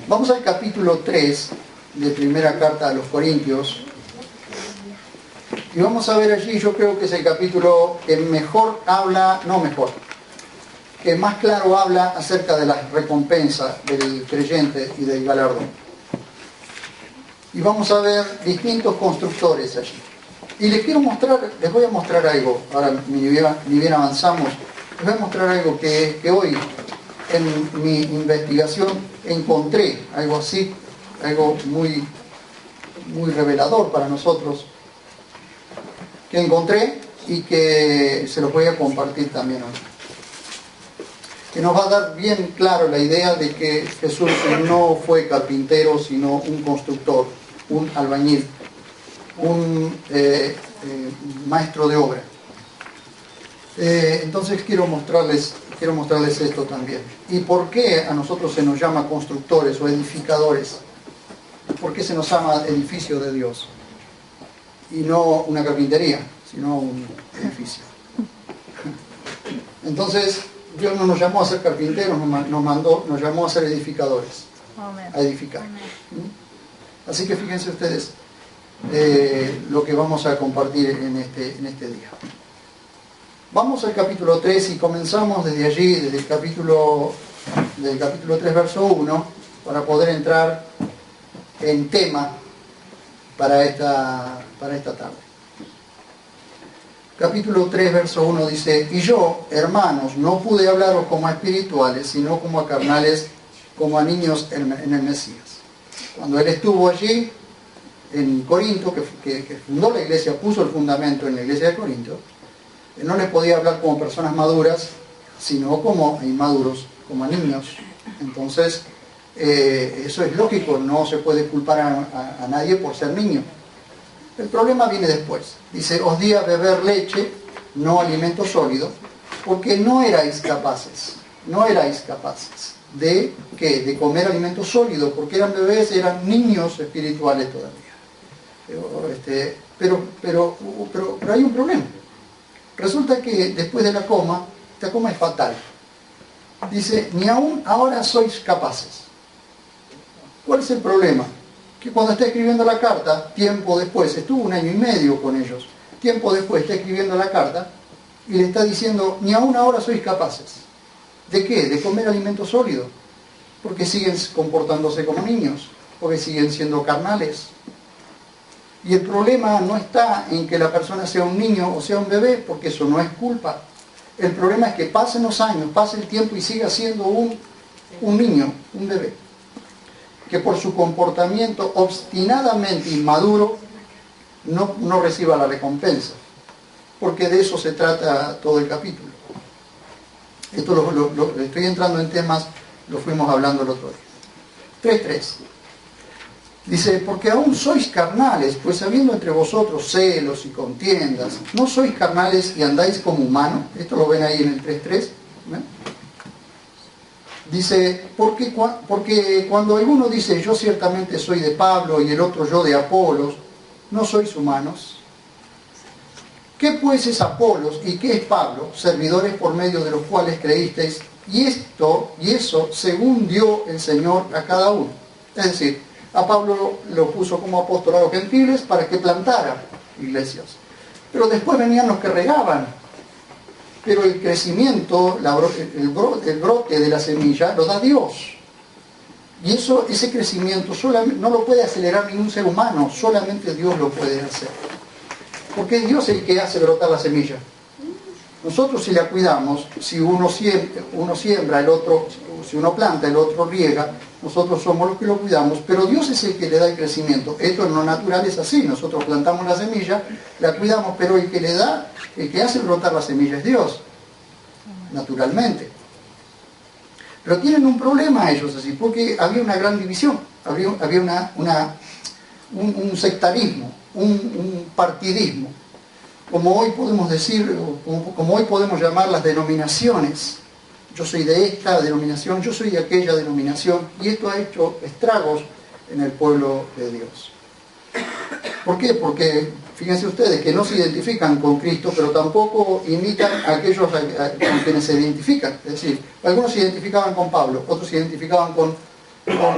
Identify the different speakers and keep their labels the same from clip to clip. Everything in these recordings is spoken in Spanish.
Speaker 1: Vamos al capítulo 3 de primera carta a los Corintios. Y vamos a ver allí, yo creo que es el capítulo que mejor habla, que más claro habla acerca de la recompensa del creyente y del galardón. Y vamos a ver distintos constructores allí. Y les voy a mostrar algo, ahora ni bien avanzamos, les voy a mostrar algo que hoy en mi investigación encontré, algo así, algo muy, muy revelador para nosotros, que encontré y que se lo voy a compartir también hoy. Que nos va a dar bien claro la idea de que Jesús no fue carpintero, sino un constructor, un albañil, un maestro de obra. Entonces quiero mostrarles esto también. ¿Y por qué a nosotros se nos llama constructores o edificadores? ¿Por qué se nos llama edificio de Dios? Y no una carpintería, sino un edificio. Entonces, Dios no nos llamó a ser carpinteros, nos llamó a ser edificadores. Amén. A edificar. Amén. Así que fíjense ustedes lo que vamos a compartir en este día. Vamos al capítulo 3 y comenzamos desde allí, desde el capítulo 3, verso 1, para poder entrar en tema para esta tarde. Capítulo 3, verso 1 dice: Y yo, hermanos, no pude hablaros como a espirituales, sino como a carnales, como a niños en el Mesías. Cuando él estuvo allí, en Corinto, que fundó la iglesia, puso el fundamento en la iglesia de Corinto, él no les podía hablar como personas maduras, sino como a inmaduros, como a niños. Entonces, eso es lógico, no se puede culpar a nadie por ser niño. El problema viene después. Dice: os di a beber leche, no alimento sólido, porque no erais capaces de ¿qué? De comer alimento sólido, porque eran bebés, eran niños espirituales todavía. Pero hay un problema. Resulta que después de la coma, esta coma es fatal. Dice: ni aún ahora sois capaces. ¿Cuál es el problema? Que cuando está escribiendo la carta, tiempo después, estuvo 1 año y medio con ellos, tiempo después está escribiendo la carta y le está diciendo: ni aún ahora sois capaces. ¿De qué? De comer alimento sólido. Porque siguen comportándose como niños, porque siguen siendo carnales. Y el problema no está en que la persona sea un niño o sea un bebé, porque eso no es culpa. El problema es que pasen los años, pase el tiempo y siga siendo un niño, un bebé, que por su comportamiento obstinadamente inmaduro no reciba la recompensa. Porque de eso se trata todo el capítulo. Esto estoy entrando en temas, lo fuimos hablando el otro día. 3.3. Dice: porque aún sois carnales, pues habiendo entre vosotros celos y contiendas, ¿no sois carnales y andáis como humanos? Esto lo ven ahí en el 3.3. ¿eh? Dice: porque cuando alguno dice yo ciertamente soy de Pablo y el otro yo de Apolos, ¿no sois humanos? ¿Qué pues es Apolos y qué es Pablo? Servidores por medio de los cuales creísteis, y eso según dio el Señor a cada uno. Es decir, a Pablo lo puso como apóstol a los gentiles para que plantara iglesias. Pero después venían los que regaban. Pero el crecimiento, el brote de la semilla lo da Dios. Y ese crecimiento no lo puede acelerar ningún ser humano, solamente Dios lo puede hacer. Porque es Dios el que hace brotar la semilla. Nosotros, si la cuidamos, si uno siembra, el otro, si uno planta, el otro riega, nosotros somos los que lo cuidamos, pero Dios es el que le da el crecimiento. Esto en lo natural es así: nosotros plantamos la semilla, la cuidamos, pero el que hace brotar la semilla es Dios, naturalmente. Pero tienen un problema ellos así, porque había una gran división, había un sectarismo, un partidismo, como hoy podemos decir, como hoy podemos llamar las denominaciones. Yo soy de esta denominación, yo soy de aquella denominación, y esto ha hecho estragos en el pueblo de Dios. ¿Por qué? Porque fíjense ustedes que no se identifican con Cristo, pero tampoco imitan a aquellos con quienes se identifican. Es decir, algunos se identificaban con Pablo, otros se identificaban con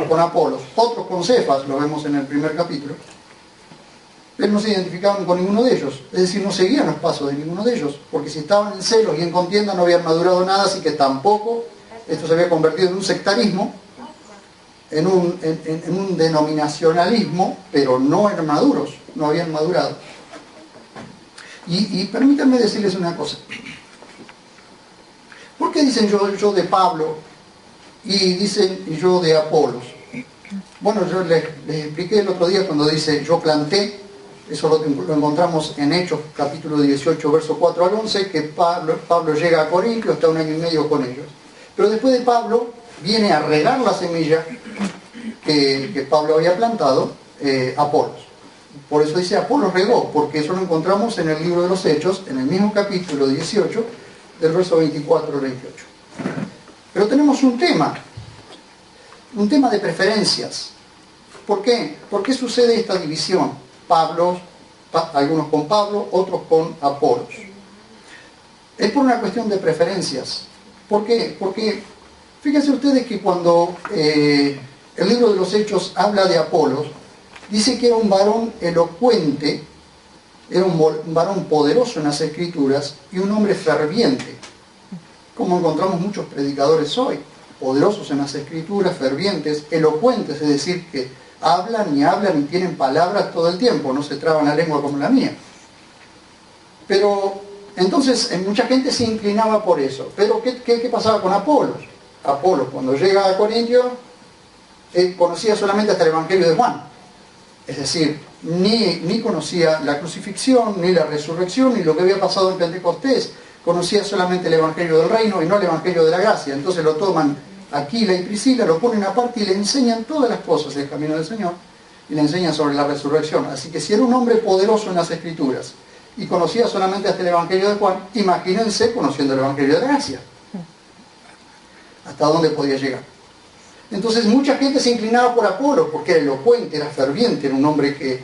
Speaker 1: con Apolos, otros con Cefas, lo vemos en el primer capítulo, pero no se identificaban con ninguno de ellos, es decir, no seguían los pasos de ninguno de ellos, porque si estaban en celos y en contienda no habían madurado nada, así que tampoco esto se había convertido en un sectarismo, en un denominacionalismo, pero no eran maduros, no habían madurado. Y permítanme decirles una cosa. ¿Por qué dicen yo de Pablo y dicen yo de Apolos? Bueno, yo les expliqué el otro día cuando dice yo planté, eso lo encontramos en Hechos capítulo 18, verso 4 al 11, que Pablo llega a Corintio, está 1 año y medio con ellos. Pero después de Pablo viene a regar la semilla que Pablo había plantado, Apolos. Por eso dice Apolos regó, porque eso lo encontramos en el libro de los Hechos, en el mismo capítulo 18, del verso 24 al 28. Pero tenemos un tema de preferencias. ¿Por qué? ¿Por qué sucede esta división? Algunos con Pablo, otros con Apolos. Es por una cuestión de preferencias. ¿Por qué? Porque fíjense ustedes que cuando el libro de los Hechos habla de Apolos, dice que era un varón elocuente, era un varón poderoso en las Escrituras y un hombre ferviente, como encontramos muchos predicadores hoy, poderosos en las Escrituras, fervientes, elocuentes, es decir, que hablan y tienen palabras todo el tiempo, no se traban la lengua como la mía. Pero entonces mucha gente se inclinaba por eso. Pero ¿qué pasaba con Apolos? Apolos, cuando llega a Corintio, conocía solamente hasta el Evangelio de Juan. Es decir, ni conocía la crucifixión, ni la resurrección, ni lo que había pasado en Pentecostés. Conocía solamente el Evangelio del Reino y no el Evangelio de la Gracia. Entonces lo toman Aquila y Priscila, lo ponen aparte y le enseñan todas las cosas del camino del Señor y le enseñan sobre la resurrección. Así que si era un hombre poderoso en las Escrituras y conocía solamente hasta el Evangelio de Juan, imagínense conociendo el Evangelio de la Gracia. ¿Hasta dónde podía llegar? Entonces mucha gente se inclinaba por Apolos porque era elocuente, era ferviente, era un hombre que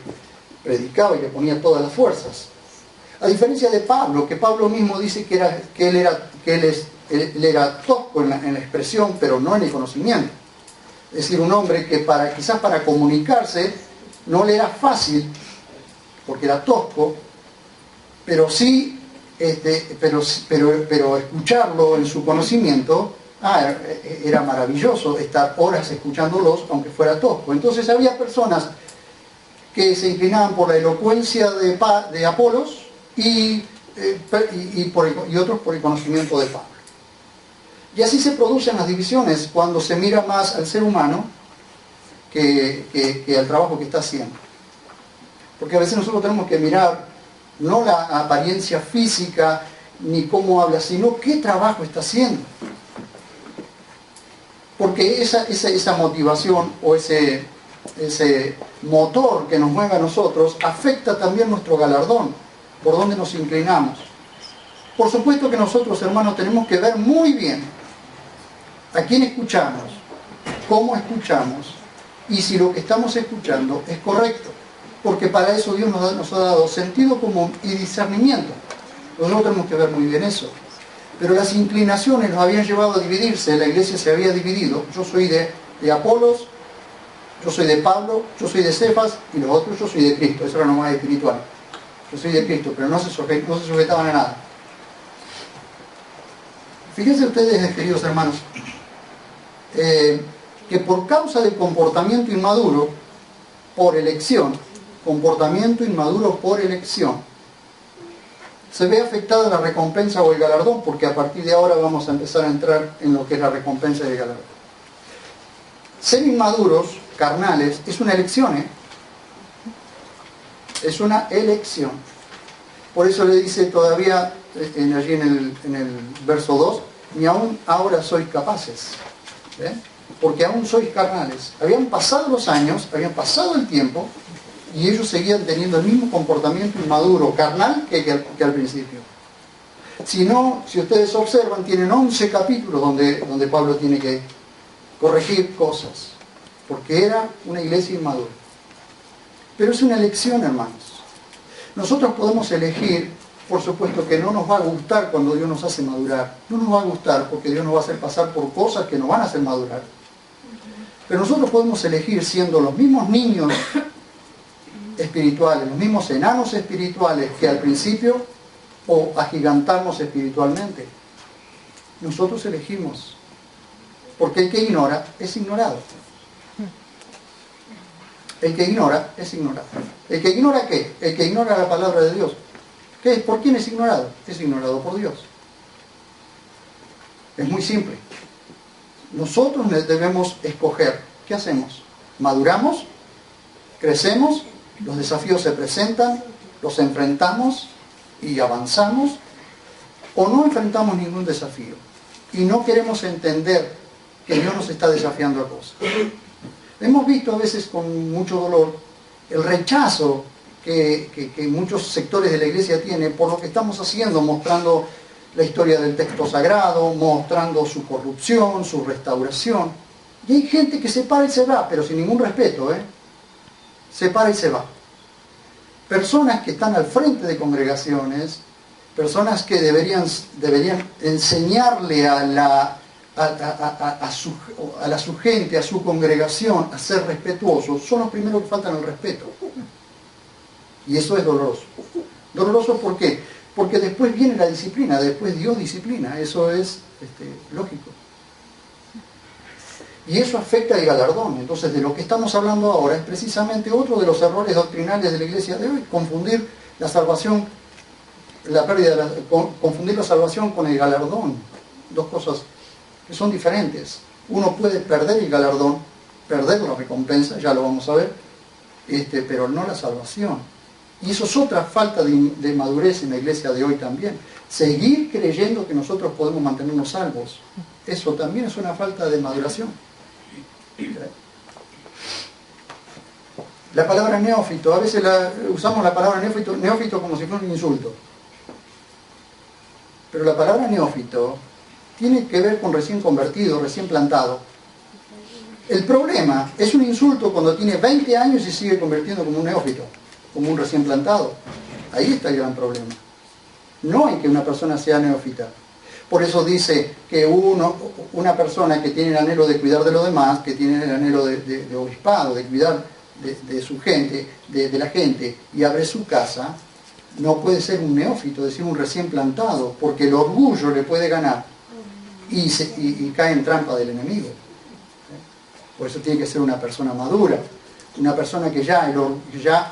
Speaker 1: predicaba y le ponía todas las fuerzas. A diferencia de Pablo, que Pablo mismo dice que él era tosco en la expresión, pero no en el conocimiento. Es decir, un hombre que quizás para comunicarse no le era fácil, porque era tosco, pero sí, pero escucharlo en su conocimiento, era maravilloso estar horas escuchándolos, aunque fuera tosco. Entonces había personas que se inclinaban por la elocuencia de Apolos y otros por el conocimiento de Pablo. Y así se producen las divisiones cuando se mira más al ser humano que al trabajo que está haciendo. Porque a veces nosotros tenemos que mirar no la apariencia física ni cómo habla, sino qué trabajo está haciendo. Porque esa motivación o ese motor que nos mueve a nosotros afecta también nuestro galardón, por donde nos inclinamos. Por supuesto que nosotros, hermanos, tenemos que ver muy bien a quién escuchamos, cómo escuchamos y si lo que estamos escuchando es correcto. Porque para eso Dios nos ha dado sentido común y discernimiento. Nosotros tenemos que ver muy bien eso. Pero las inclinaciones nos habían llevado a dividirse, la iglesia se había dividido. Yo soy de Apolos, yo soy de Pablo, yo soy de Cefas y los otros yo soy de Cristo. Eso era lo más espiritual. Yo soy de Cristo, pero no se sujetaban a nada. Fíjense ustedes, queridos hermanos, que por causa del comportamiento inmaduro, por elección, se ve afectada la recompensa o el galardón, porque a partir de ahora vamos a empezar a entrar en lo que es la recompensa y el galardón. Ser inmaduros, carnales, es una elección, Es una elección. Por eso le dice todavía, allí en el verso 2, ni aún ahora sois capaces. Porque aún sois carnales. Habían pasado los años, habían pasado el tiempo, y ellos seguían teniendo el mismo comportamiento inmaduro, carnal, que al principio. Si ustedes observan, tienen 11 capítulos donde Pablo tiene que corregir cosas, porque era una iglesia inmadura. Pero es una elección, hermanos. Nosotros podemos elegir, por supuesto que no nos va a gustar cuando Dios nos hace madurar. No nos va a gustar porque Dios nos va a hacer pasar por cosas que nos van a hacer madurar. Pero nosotros podemos elegir siendo los mismos niños espirituales, los mismos enanos espirituales que al principio, o agigantarnos espiritualmente. Nosotros elegimos. Porque el que ignora es ignorado. El que ignora es ignorado. ¿El que ignora qué? El que ignora la palabra de Dios. ¿Qué es? ¿Por quién es ignorado? Es ignorado por Dios. Es muy simple. Nosotros debemos escoger. ¿Qué hacemos? ¿Maduramos? ¿Crecemos? ¿Los desafíos se presentan? ¿Los enfrentamos y avanzamos? ¿O no enfrentamos ningún desafío? Y no queremos entender que Dios nos está desafiando a cosas. Hemos visto a veces con mucho dolor el rechazo que muchos sectores de la iglesia tienen por lo que estamos haciendo, mostrando la historia del texto sagrado, mostrando su corrupción, su restauración. Y hay gente que se para y se va, pero sin ningún respeto, se para y se va. Personas que están al frente de congregaciones, personas que deberían enseñarle a su gente, a su congregación, a ser respetuosos, son los primeros que faltan el respeto. Y eso es doloroso. ¿Doloroso por qué? Porque después viene la disciplina, después Dios disciplina, eso es lógico. Y eso afecta el galardón. Entonces, de lo que estamos hablando ahora es precisamente otro de los errores doctrinales de la iglesia de hoy, confundir la salvación, confundir la salvación con el galardón. Dos cosas que son diferentes. Uno puede perder el galardón, perder la recompensa, ya lo vamos a ver, pero no la salvación. Y eso es otra falta de madurez en la iglesia de hoy también. Seguir creyendo que nosotros podemos mantenernos salvos, eso también es una falta de maduración. La palabra neófito, a veces usamos la palabra neófito como si fuera un insulto. Pero la palabra neófito tiene que ver con recién convertido, recién plantado. El problema es un insulto cuando tiene 20 años y sigue convirtiendo como un neófito, como un recién plantado. Ahí está el gran problema. No en que una persona sea neófita. Por eso dice que una persona que tiene el anhelo de cuidar de los demás, que tiene el anhelo de obispado, de cuidar de su gente, de la gente, y abre su casa, no puede ser un neófito, es decir, un recién plantado, porque el orgullo le puede ganar y cae en trampa del enemigo. Por eso tiene que ser una persona madura, una persona que ya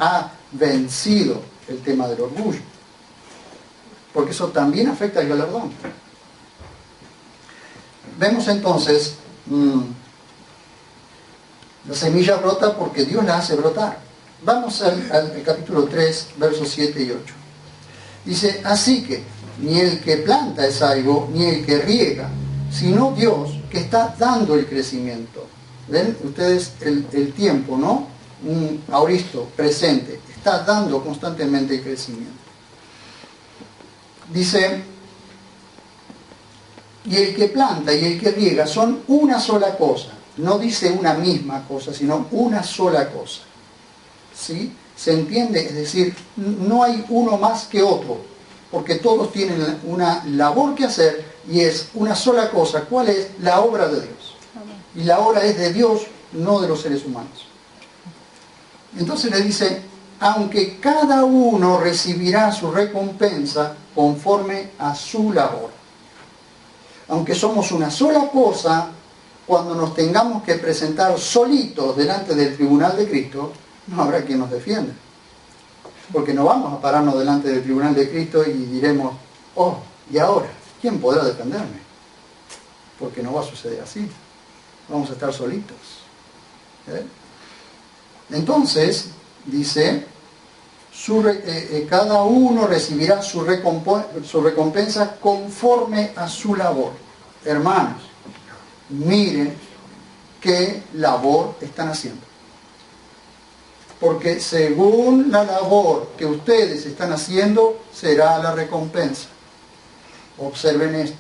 Speaker 1: ha vencido el tema del orgullo, porque eso también afecta al galardón. Vemos entonces la semilla brota porque Dios la hace brotar. Vamos al capítulo 3, versos 7 y 8. Dice, así que ni el que planta es algo, ni el que riega, sino Dios que está dando el crecimiento. ¿Ven ustedes el tiempo, no? Un aoristo presente, está dando constantemente el crecimiento. Dice, y el que planta y el que riega son una sola cosa. No dice una misma cosa, sino una sola cosa. ¿Sí? ¿Se entiende? Es decir, no hay uno más que otro, porque todos tienen una labor que hacer y es una sola cosa. ¿Cuál es? La obra de Dios. Y la obra es de Dios, no de los seres humanos. Entonces le dice, aunque cada uno recibirá su recompensa conforme a su labor. Aunque somos una sola cosa, cuando nos tengamos que presentar solitos delante del tribunal de Cristo, no habrá quien nos defienda. Porque no vamos a pararnos delante del tribunal de Cristo y diremos, oh, ¿y ahora? ¿Quién podrá defenderme? Porque no va a suceder así. Vamos a estar solitos. Entonces, dice, cada uno recibirá su recompensa conforme a su labor. Hermanos, miren qué labor están haciendo. Porque según la labor que ustedes están haciendo, será la recompensa. Observen esto.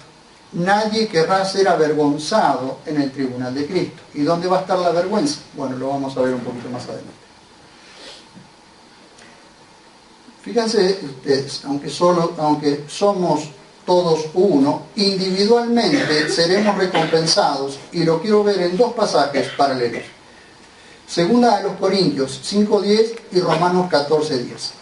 Speaker 1: Nadie querrá ser avergonzado en el tribunal de Cristo. ¿Y dónde va a estar la vergüenza? Bueno, lo vamos a ver un poquito más adelante. Fíjense ustedes, aunque somos todos uno, individualmente seremos recompensados, y lo quiero ver en dos pasajes paralelos. Segunda a los Corintios 5:10 y Romanos 14:10.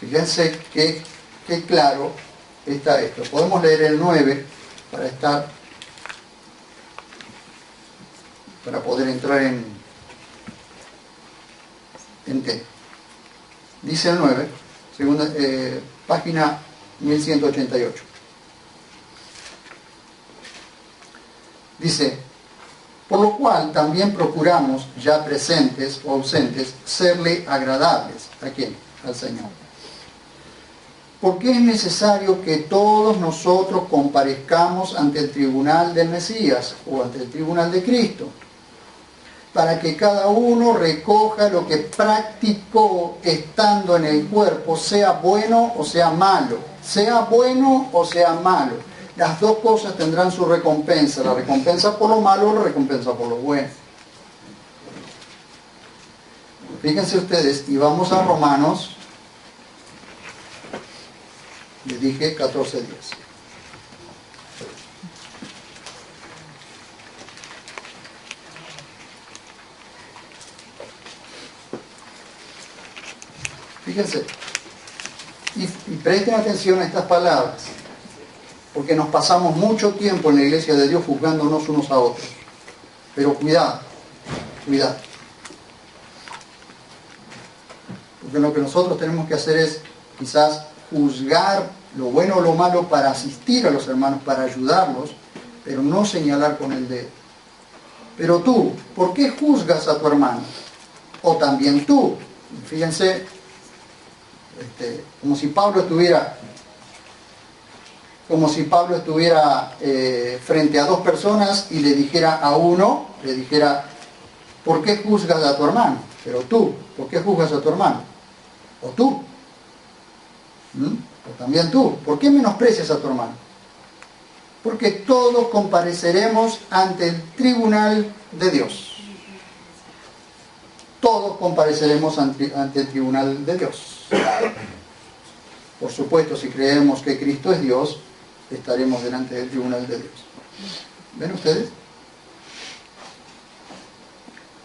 Speaker 1: Fíjense qué claro está esto. Podemos leer el 9 para poder entrar en té. Dice el 9, página 1188. Dice: por lo cual también procuramos, ya presentes o ausentes, serle agradables. ¿A quién? Al Señor. Porque es necesario que todos nosotros comparezcamos ante el tribunal del Mesías o ante el tribunal de Cristo, para que cada uno recoja lo que practicó estando en el cuerpo, sea bueno o sea malo. Sea bueno o sea malo. Las dos cosas tendrán su recompensa, la recompensa por lo malo o la recompensa por lo bueno. Fíjense ustedes, y vamos a Romanos. Les dije 14 días. Fíjense, y presten atención a estas palabras, porque nos pasamos mucho tiempo en la iglesia de Dios juzgándonos unos a otros. Pero cuidado, cuidado. Porque lo que nosotros tenemos que hacer es quizás juzgar lo bueno o lo malo para asistir a los hermanos, para ayudarlos, pero no señalar con el dedo. Pero tú, ¿por qué juzgas a tu hermano? O también tú. Fíjense, como si Pablo estuviera frente a dos personas y le dijera a uno, ¿por qué juzgas a tu hermano? Pero tú, ¿por qué juzgas a tu hermano? O tú. O también tú, ¿por qué menosprecias a tu hermano? Porque todos compareceremos ante el tribunal de Dios. Todos compareceremos ante el tribunal de Dios. Por supuesto, si creemos que Cristo es Dios, estaremos delante del tribunal de Dios. ¿Ven ustedes?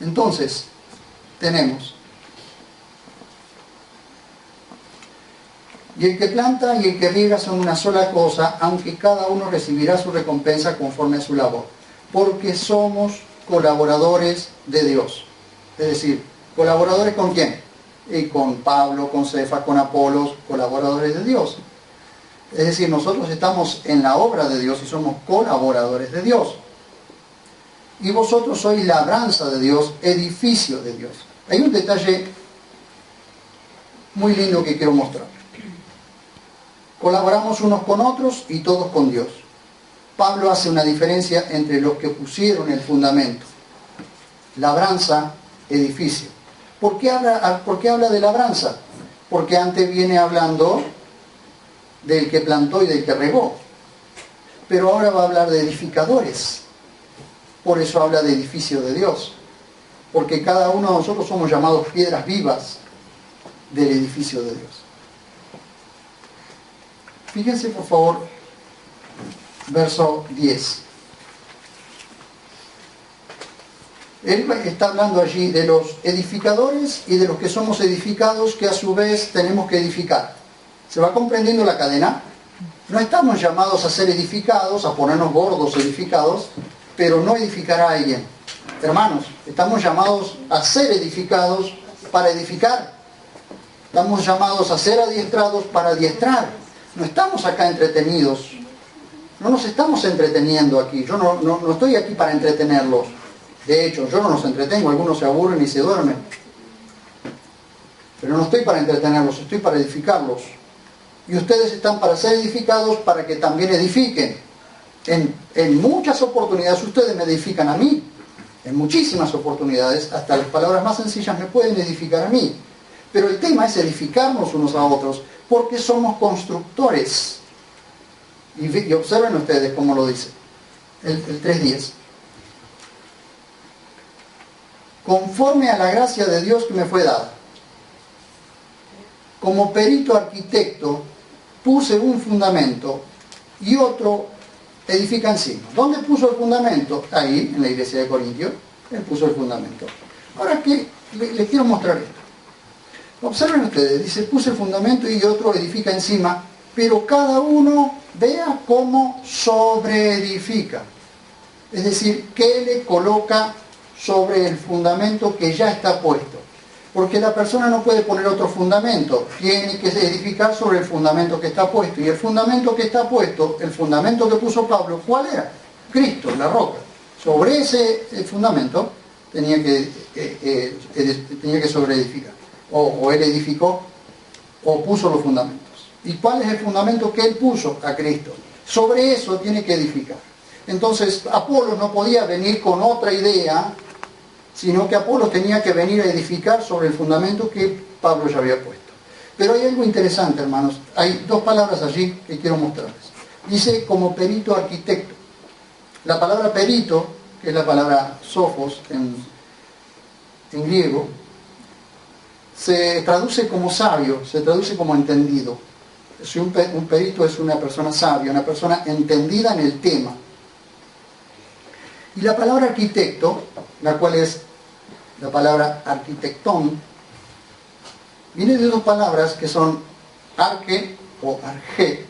Speaker 1: Entonces, tenemos: y el que planta y el que riega son una sola cosa, aunque cada uno recibirá su recompensa conforme a su labor. Porque somos colaboradores de Dios. Es decir, ¿colaboradores con quién? Y con Pablo, con Cefas, con Apolos, colaboradores de Dios. Es decir, nosotros estamos en la obra de Dios y somos colaboradores de Dios. Y vosotros sois labranza de Dios, edificio de Dios. Hay un detalle muy lindo que quiero mostrar. Colaboramos unos con otros y todos con Dios. Pablo hace una diferencia entre los que pusieron el fundamento. Labranza, edificio. ¿Por qué habla de labranza? Porque antes viene hablando del que plantó y del que regó. Pero ahora va a hablar de edificadores. Por eso habla de edificio de Dios. Porque cada uno de nosotros somos llamados piedras vivas del edificio de Dios. Fíjense por favor, verso 10. Él está hablando allí de los edificadores y de los que somos edificados, que a su vez tenemos que edificar. ¿Se va comprendiendo la cadena? No estamos llamados a ser edificados, a ponernos gordos edificados, pero no edificar a alguien. Hermanos, estamos llamados a ser edificados para edificar. Estamos llamados a ser adiestrados para adiestrar. No estamos acá entretenidos. No nos estamos entreteniendo aquí. Yo no estoy aquí para entretenerlos. De hecho, yo no los entretengo. Algunos se aburren y se duermen. Pero no estoy para entretenerlos, estoy para edificarlos. Y ustedes están para ser edificados para que también edifiquen. En muchas oportunidades ustedes me edifican a mí. En muchísimas oportunidades, hasta las palabras más sencillas me pueden edificar a mí. Pero el tema es edificarnos unos a otros, porque somos constructores. Y observen ustedes cómo lo dice. el 3:10. Conforme a la gracia de Dios que me fue dada. Como perito arquitecto, puse un fundamento y otro edifica encima. ¿Dónde puso el fundamento? Ahí, en la iglesia de Corintios, él puso el fundamento. Ahora que les quiero mostrar esto. Observen ustedes, dice, puse el fundamento y otro edifica encima, pero cada uno vea cómo sobreedifica. Es decir, qué le coloca sobre el fundamento que ya está puesto. Porque la persona no puede poner otro fundamento, tiene que edificar sobre el fundamento que está puesto. Y el fundamento que está puesto, el fundamento que puso Pablo, ¿cuál era? Cristo, la roca. Sobre ese fundamento tenía que sobreedificar. O él edificó o puso los fundamentos. ¿Y cuál es el fundamento que él puso? A Cristo. Sobre eso tiene que edificar. Entonces, Apolos no podía venir con otra idea, sino que Apolos tenía que venir a edificar sobre el fundamento que Pablo ya había puesto. Pero hay algo interesante, hermanos. Hay dos palabras allí que quiero mostrarles. Dice como perito arquitecto. La palabra perito, que es la palabra sophos en griego, se traduce como sabio, se traduce como entendido. Si un perito es una persona sabia, una persona entendida en el tema. Y la palabra arquitecto, la cual es la palabra arquitectón, viene de dos palabras que son arque o arge.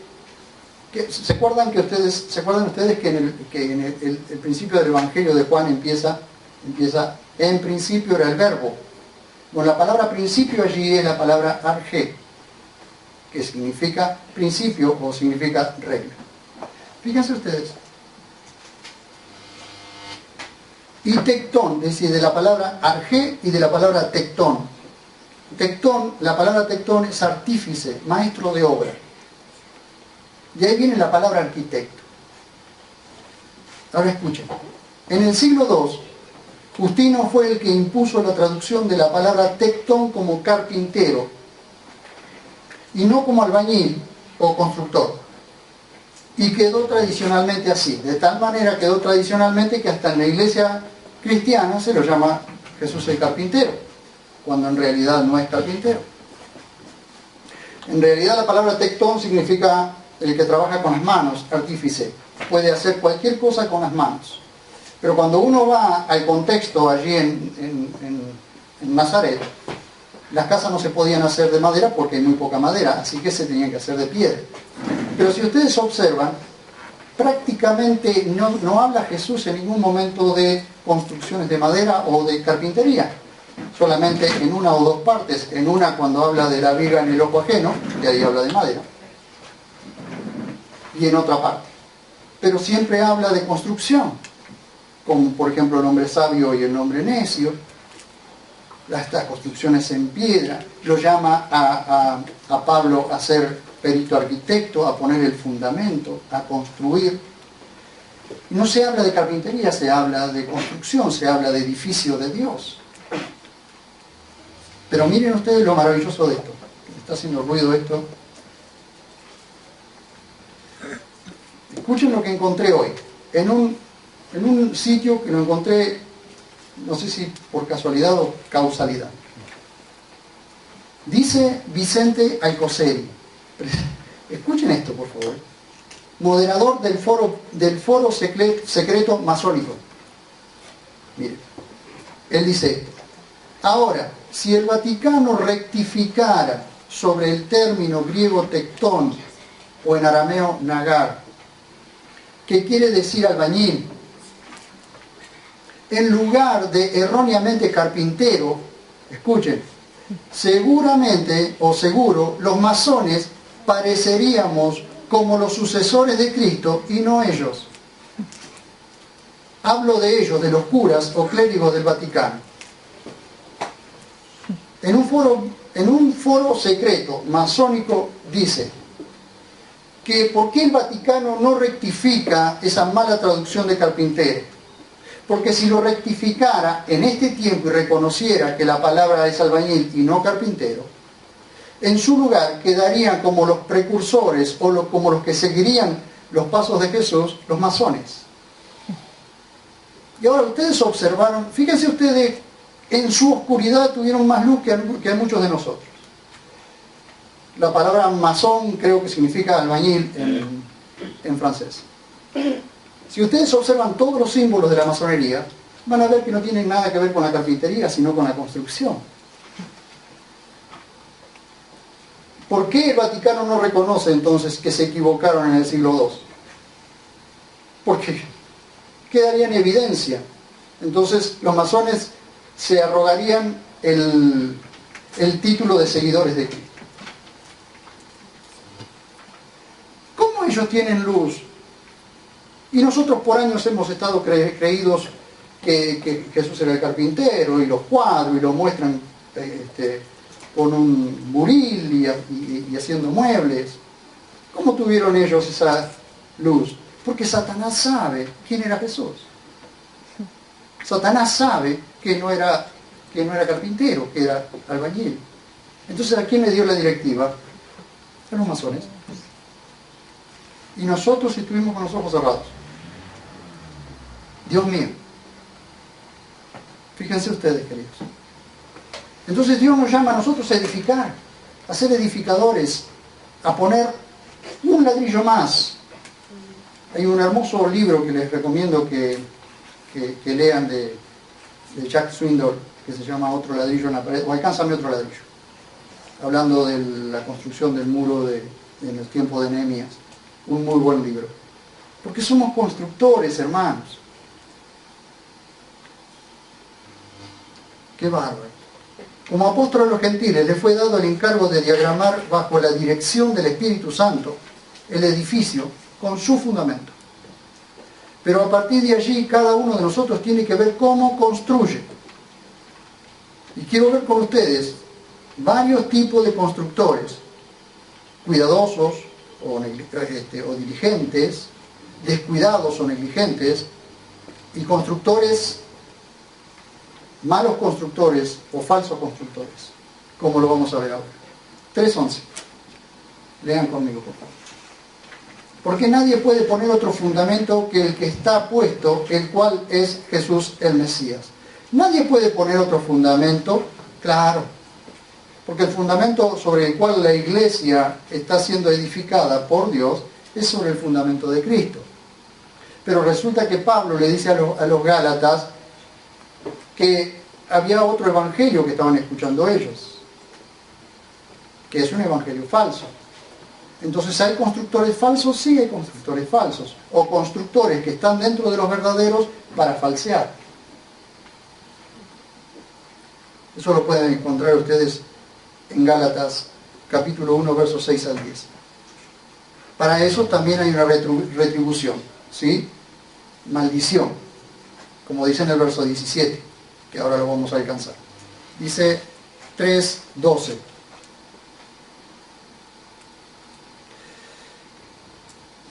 Speaker 1: ¿Se acuerdan ustedes que en el principio del Evangelio de Juan empieza en principio era el verbo? Bueno, la palabra principio allí es la palabra arge, que significa principio o significa regla. Fíjense ustedes. Y tectón, es decir, de la palabra arge y de la palabra tectón. Tectón, la palabra tectón es artífice, maestro de obra. De ahí viene la palabra arquitecto. Ahora escuchen. En el siglo II, Justino fue el que impuso la traducción de la palabra tectón como carpintero y no como albañil o constructor. Y quedó tradicionalmente así. De tal manera quedó tradicionalmente que hasta en la iglesia cristiana se lo llama Jesús el carpintero, cuando en realidad no es carpintero. En realidad la palabra tectón significa el que trabaja con las manos, artífice. Puede hacer cualquier cosa con las manos. Pero cuando uno va al contexto allí en Nazaret, las casas no se podían hacer de madera porque hay muy poca madera, así que se tenían que hacer de piedra. Pero si ustedes observan, prácticamente no habla Jesús en ningún momento de construcciones de madera o de carpintería. Solamente en una o dos partes. En una cuando habla de la viga en el ojo ajeno, y ahí habla de madera. Y en otra parte. Pero siempre habla de construcción, como por ejemplo el hombre sabio y el hombre necio. Estas construcciones en piedra. Lo llama a Pablo a ser perito arquitecto, a poner el fundamento, a construir. Y no se habla de carpintería, se habla de construcción, se habla de edificio de Dios. Pero miren ustedes lo maravilloso de esto. Está haciendo ruido esto. Escuchen lo que encontré hoy. En un sitio que lo encontré, no sé si por casualidad o causalidad. Dice Vicente Alcoseri. Escuchen esto, por favor. Moderador del foro secreto masónico. Miren. Él dice, ahora, si el Vaticano rectificara sobre el término griego tectón o en arameo nagar, que quiere decir albañil, en lugar de erróneamente carpintero, escuchen, seguramente o seguro los masones pareceríamos como los sucesores de Cristo y no ellos. Hablo de ellos, de los curas o clérigos del Vaticano. En un foro secreto masónico dice que ¿por qué el Vaticano no rectifica esa mala traducción de carpintero? Porque si lo rectificara en este tiempo y reconociera que la palabra es albañil y no carpintero, en su lugar quedarían como los precursores o como los que seguirían los pasos de Jesús, los masones. Y ahora ustedes observaron, fíjense ustedes, en su oscuridad tuvieron más luz que muchos de nosotros. La palabra masón creo que significa albañil en francés. Si ustedes observan todos los símbolos de la masonería, van a ver que no tienen nada que ver con la carpintería, sino con la construcción. ¿Por qué el Vaticano no reconoce entonces que se equivocaron en el siglo II? Porque quedaría en evidencia. Entonces los masones se arrogarían el título de seguidores de Cristo. ¿Cómo ellos tienen luz? Y nosotros por años hemos estado creídos que Jesús era el carpintero, y los cuadros, y lo muestran con un buril y haciendo muebles. ¿Cómo tuvieron ellos esa luz? Porque Satanás sabe quién era Jesús. Satanás sabe que no era carpintero, que era albañil. Entonces, ¿a quién le dio la directiva? A los masones. Y nosotros estuvimos con los ojos cerrados. Dios mío. Fíjense ustedes, queridos. Entonces Dios nos llama a nosotros a edificar, a ser edificadores, a poner un ladrillo más. Hay un hermoso libro que les recomiendo que lean de Jack Swindoll, que se llama Otro ladrillo en la pared, o Alcánzame otro ladrillo, hablando de la construcción del muro en el tiempo de Nehemías. Un muy buen libro. Porque somos constructores, hermanos. Qué bárbaro. Como apóstol a los gentiles le fue dado el encargo de diagramar bajo la dirección del Espíritu Santo el edificio con su fundamento. Pero a partir de allí cada uno de nosotros tiene que ver cómo construye. Y quiero ver con ustedes varios tipos de constructores, cuidadosos o diligentes, descuidados o negligentes, y constructores, malos constructores o falsos constructores, como lo vamos a ver ahora. 3:11. Lean conmigo, por favor. Porque nadie puede poner otro fundamento que el que está puesto, el cual es Jesús el Mesías. Nadie puede poner otro fundamento, claro, porque el fundamento sobre el cual la iglesia está siendo edificada por Dios es sobre el fundamento de Cristo. Pero resulta que Pablo le dice a los Gálatas que había otro evangelio que estaban escuchando ellos, que es un evangelio falso. Entonces, ¿hay constructores falsos? Sí, hay constructores falsos. O constructores que están dentro de los verdaderos para falsear. Eso lo pueden encontrar ustedes en Gálatas capítulo 1, versos 6 al 10. Para eso también hay una retribución, ¿sí? Maldición, como dice en el verso 17, que ahora lo vamos a alcanzar. Dice 3:12.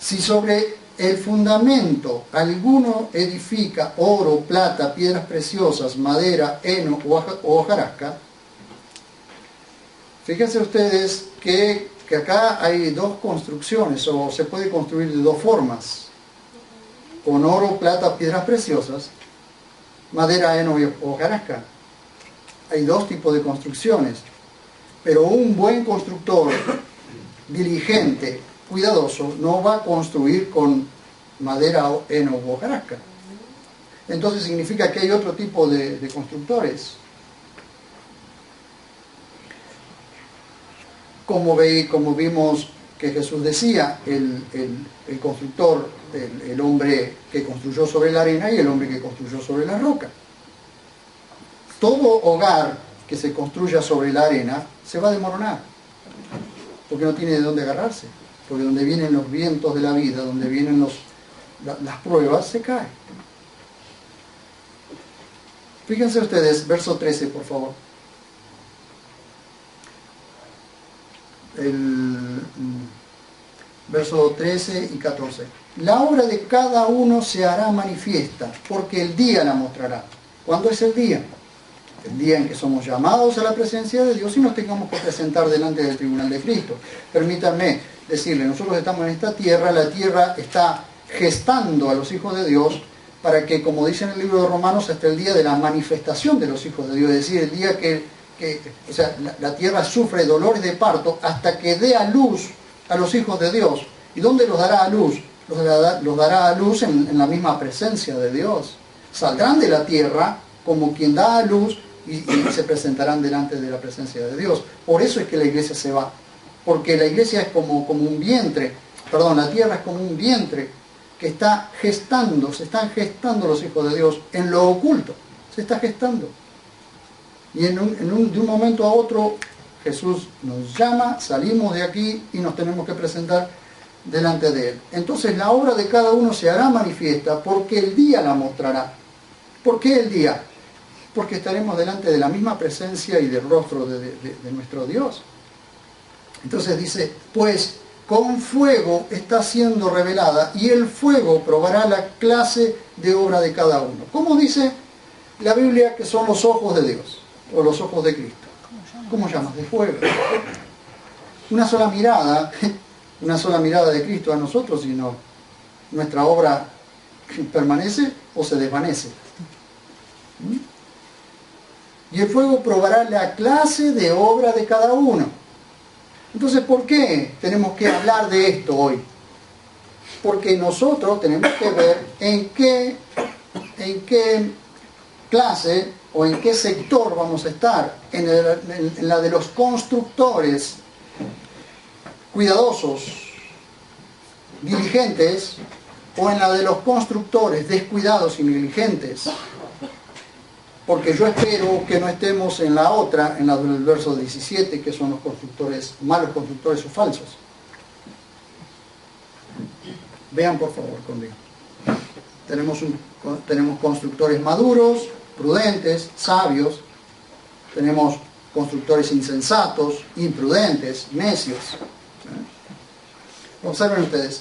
Speaker 1: Si sobre el fundamento alguno edifica oro, plata, piedras preciosas, madera, heno o hojarasca, fíjense ustedes que acá hay dos construcciones, o se puede construir de dos formas: con oro, plata, piedras preciosas, madera, heno y hojarasca. Hay dos tipos de construcciones, pero un buen constructor diligente, cuidadoso, no va a construir con madera, heno o hojarasca. Entonces significa que hay otro tipo de constructores. Como vimos que Jesús decía, el constructor, el hombre que construyó sobre la arena y el hombre que construyó sobre la roca. Todo hogar que se construya sobre la arena se va a desmoronar, porque no tiene de dónde agarrarse, porque donde vienen los vientos de la vida, donde vienen las pruebas, se cae. Fíjense ustedes, verso 13, por favor. El verso 13 y 14. La obra de cada uno se hará manifiesta, porque el día la mostrará. ¿Cuándo es el día? El día en que somos llamados a la presencia de Dios y nos tengamos que presentar delante del tribunal de Cristo. Permítanme decirle, nosotros estamos en esta tierra, la tierra está gestando a los hijos de Dios para que, como dice en el libro de Romanos, hasta el día de la manifestación de los hijos de Dios, es decir, el día que o sea, la tierra sufre dolores de parto hasta que dé a luz a los hijos de Dios. ¿Y dónde los dará a luz? Los dará a luz en la misma presencia de Dios. Saldrán de la tierra como quien da a luz y se presentarán delante de la presencia de Dios. Por eso es que la iglesia se va. Porque la iglesia es como un vientre, la tierra es como un vientre que está gestando, se están gestando los hijos de Dios en lo oculto, se está gestando. Y de un momento a otro Jesús nos llama, salimos de aquí y nos tenemos que presentar delante de Él. Entonces la obra de cada uno se hará manifiesta porque el día la mostrará. ¿Por qué el día? Porque estaremos delante de la misma presencia y del rostro de nuestro Dios. Entonces dice, pues con fuego está siendo revelada y el fuego probará la clase de obra de cada uno. ¿Cómo dice la Biblia que son los ojos de Dios o los ojos de Cristo? ¿Cómo llamas? De fuego. Una sola mirada de Cristo a nosotros, y no, nuestra obra permanece o se desvanece. Y el fuego probará la clase de obra de cada uno. Entonces, ¿por qué tenemos que hablar de esto hoy? Porque nosotros tenemos que ver en qué clase o en qué sector vamos a estar, en la de los constructores cuidadosos, diligentes, o en la de los constructores descuidados y negligentes. Porque yo espero que no estemos en la otra, en la del verso 17, que son los constructores, malos constructores o falsos. Vean por favor conmigo. Tenemos constructores maduros, prudentes, sabios. Tenemos constructores insensatos, imprudentes, necios. Observen ustedes.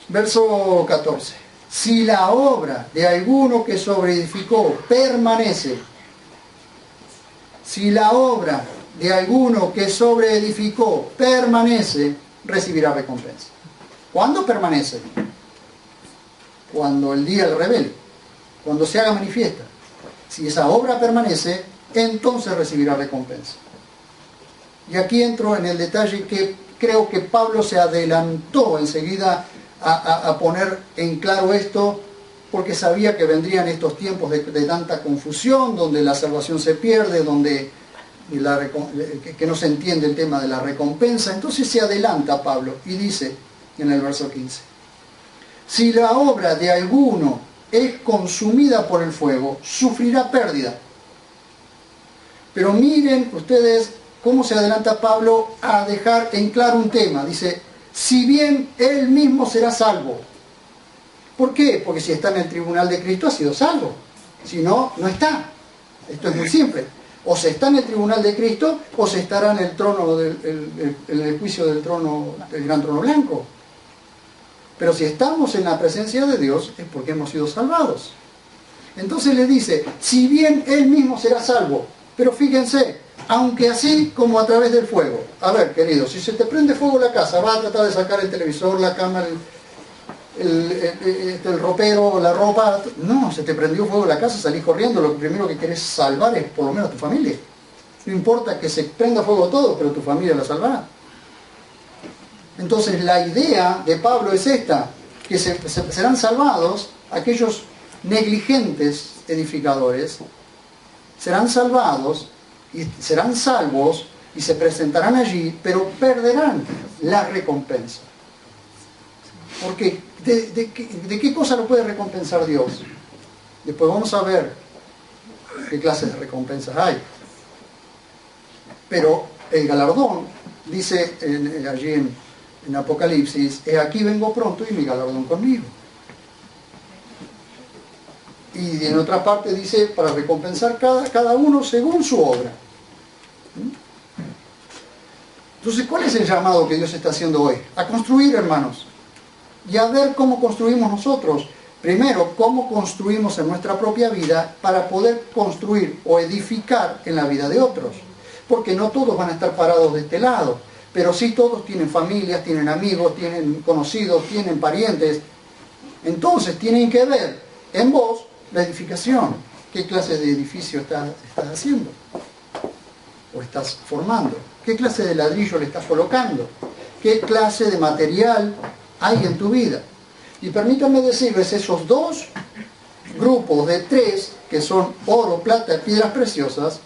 Speaker 1: Verso 14. Si la obra de alguno que sobreedificó permanece, si la obra de alguno que sobreedificó permanece, recibirá recompensa. ¿Cuándo permanece? Cuando el día lo revele, cuando se haga manifiesta. Si esa obra permanece, entonces recibirá recompensa. Y aquí entro en el detalle que creo que Pablo se adelantó enseguida a poner en claro esto, porque sabía que vendrían estos tiempos de tanta confusión, donde la salvación se pierde, donde que no se entiende el tema de la recompensa. Entonces se adelanta Pablo y dice en el verso 15, si la obra de alguno es consumida por el fuego, sufrirá pérdida. Pero miren ustedes cómo se adelanta Pablo a dejar en claro un tema. Dice, si bien él mismo será salvo. ¿Por qué? Porque si está en el tribunal de Cristo ha sido salvo. Si no, no está. Esto es muy simple. O se está en el tribunal de Cristo o se estará en el trono en el juicio del gran trono blanco. Pero si estamos en la presencia de Dios es porque hemos sido salvados. Entonces le dice, si bien él mismo será salvo, pero fíjense, aunque así como a través del fuego. A ver, querido, si se te prende fuego la casa, vas a tratar de sacar el televisor, la cama, el ropero, la ropa. No, se te prendió fuego la casa, salís corriendo, lo primero que querés salvar es por lo menos tu familia. No importa que se prenda fuego todo, pero tu familia la salvará. Entonces la idea de Pablo es esta, que serán salvados aquellos negligentes edificadores, serán salvados y serán salvos y se presentarán allí, pero perderán la recompensa. Porque ¿de qué cosa lo puede recompensar Dios? Después vamos a ver qué clases de recompensas hay. Pero el galardón, dice allí en Apocalipsis, he aquí vengo pronto y mi galardón conmigo. Y en otra parte dice, para recompensar cada uno según su obra. Entonces, ¿cuál es el llamado que Dios está haciendo hoy? A construir, hermanos. Y a ver cómo construimos nosotros. Primero, cómo construimos en nuestra propia vida para poder construir o edificar en la vida de otros. Porque no todos van a estar parados de este lado. Pero sí todos tienen familias, tienen amigos, tienen conocidos, tienen parientes. Entonces tienen que ver en vos la edificación. ¿Qué clase de edificio estás haciendo? ¿O estás formando? ¿Qué clase de ladrillo le estás colocando? ¿Qué clase de material hay en tu vida? Y permítanme decirles, esos dos grupos de tres, que son oro, plata y piedras preciosas,